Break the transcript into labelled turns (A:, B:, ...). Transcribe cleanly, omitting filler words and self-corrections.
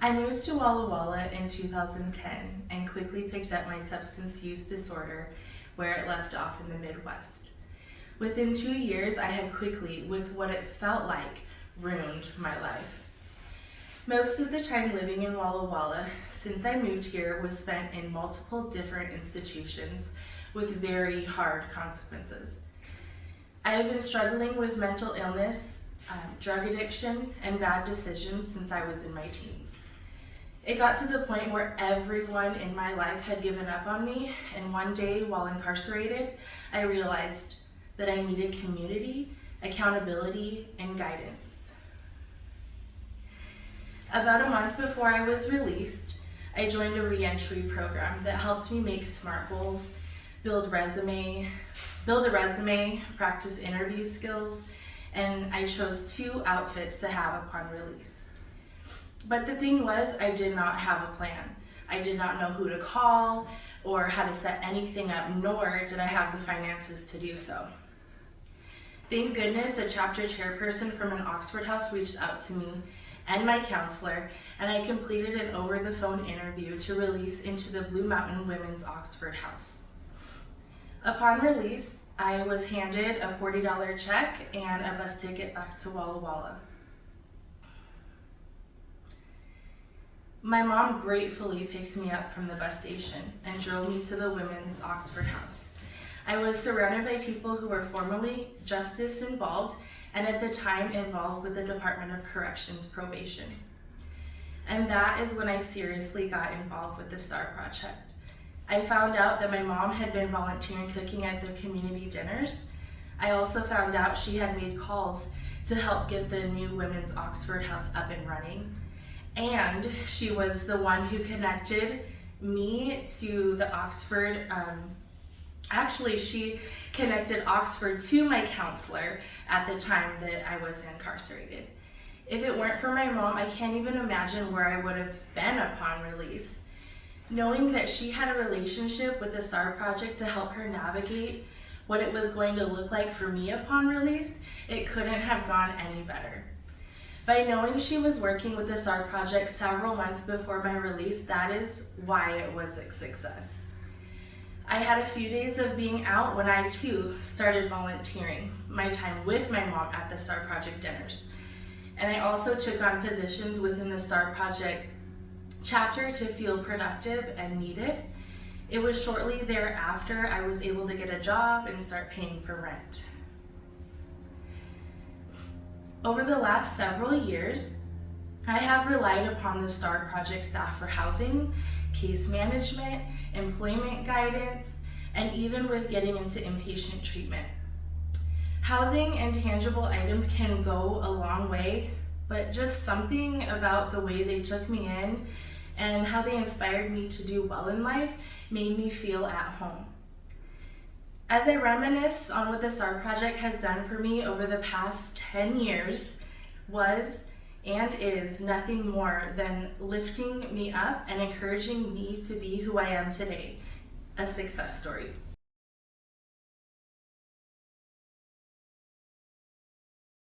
A: I moved to Walla Walla in 2010 and quickly picked up my substance use disorder where it left off in the Midwest. Within 2 years, I had quickly, with what it felt like, ruined my life. Most of the time living in Walla Walla since I moved here was spent in multiple different institutions with very hard consequences. I have been struggling with mental illness, drug addiction, and bad decisions since I was in my teens. It got to the point where everyone in my life had given up on me, and one day while incarcerated, I realized that I needed community, accountability, and guidance. About a month before I was released, I joined a re-entry program that helped me make SMART goals, build a resume, practice interview skills, and I chose 2 outfits to have upon release. But the thing was, I did not have a plan. I did not know who to call or how to set anything up, nor did I have the finances to do so. Thank goodness a chapter chairperson from an Oxford house reached out to me and my counselor, and I completed an over-the-phone interview to release into the Blue Mountain Women's Oxford house. Upon release, I was handed a $40 check and a bus ticket back to Walla Walla. My mom gratefully picked me up from the bus station and drove me to the Women's Oxford house. I was surrounded by people who were formerly justice involved and at the time involved with the Department of Corrections probation. And that is when I seriously got involved with the STAR Project. I found out that my mom had been volunteering cooking at their community dinners. I also found out she had made calls to help get the new Women's Oxford house up and running. And she was the one who connected me to the Oxford, she connected Oxford to my counselor at the time that I was incarcerated. If it weren't for my mom, I can't even imagine where I would have been upon release. Knowing that she had a relationship with the STAR Project to help her navigate what it was going to look like for me upon release, it couldn't have gone any better. By knowing she was working with the STAR Project several months before my release, that is why it was a success. I had a few days of being out when I too started volunteering my time with my mom at the STAR Project dinners. And I also took on positions within the STAR Project chapter to feel productive and needed. It was shortly thereafter I was able to get a job and start paying for rent. Over the last several years, I have relied upon the STAR Project staff for housing, case management, employment guidance, and even with getting into inpatient treatment. Housing and tangible items can go a long way, but just something about the way they took me in and how they inspired me to do well in life made me feel at home. As I reminisce on what the STAR Project has done for me over the past 10 years, was and is nothing more than lifting me up and encouraging me to be who I am today, a success story.